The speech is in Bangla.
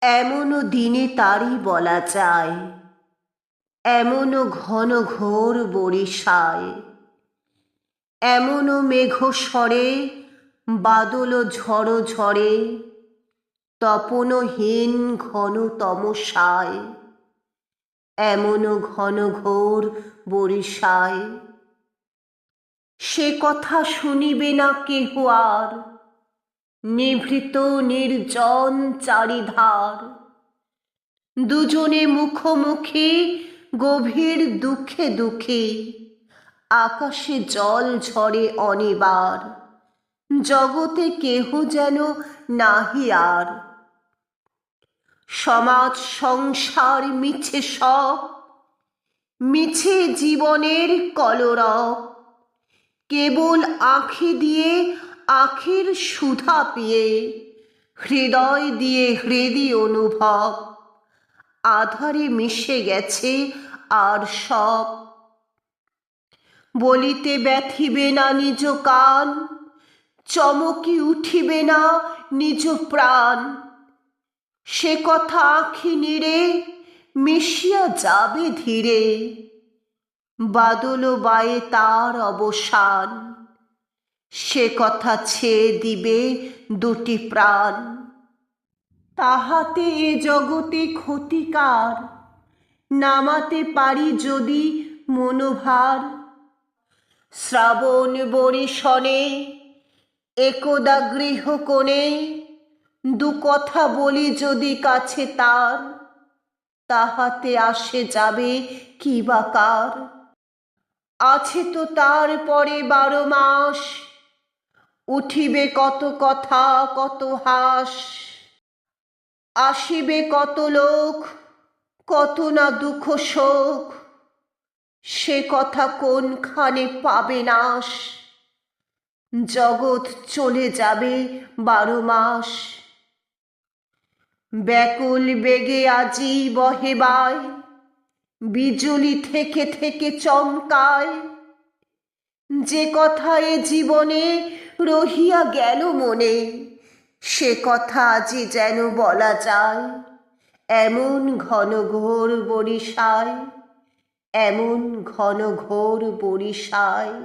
এমনও দিনে তারই বলা যায়, এমনও ঘন ঘোর বরিশায়, এমনও মেঘ স্বরে বাদল ঝড় ঝরে, তপনহীন ঘন তমসায়, এমনও ঘন ঘোর বরিশায়। সে কথা শুনিবে না কেহ আর, নিভৃত নির্জন চারিধার, দুজনে মুখোমুখি গভীর দুঃখে দুঃখে, আকাশে জল ঝরে অনিবার, জগতে কেহ যেন নাহি আর। সমাজ সংসার মিছে সব, মিছে জীবনের কলরব, কেবল আঁখি দিয়ে আখির সুধা পিয়ে, হৃদয় দিয়ে হৃদি অনুভব, আধারে মিশে গেছে আর সব। বলিতে ব্যথিবে না নিজ কান, চমকি উঠিবে না নিজ প্রাণ, সে কথা আঁখি নিরে মিশিয়া যাবে ধীরে, বাদল বায়ে তার অবসান, সে কথা ছেয়ে দিবে দুটি প্রাণ। তাহাতে এ জগতে ক্ষতিকার, নামাতে পারি যদি মনোভার। শ্রাবণ বরিশনে একদা গৃহকোণে, দু কথা বলি যদি কাছে তার, তাহাতে আসে যাবে কি বা কার। আছে তো তার পরে 12 মাস, উঠিবে কত কথা কত হাস, আসিবে কত লোক কত না দুঃখ শোক, সে কথা কোনখানে পাবে নাশ। জগৎ চলে যাবে 12 মাস। ব্যাকুল বেগে আজি বহে বায়, বিজুলি থেকে থেকে চমকায়, যে কথা এ জীবনে রহিয়া গেল মনে, সে কথা আজি যেন বলা যায়। এমন ঘন ঘোর বরিশায়, এমন ঘন ঘোর বরিশায়।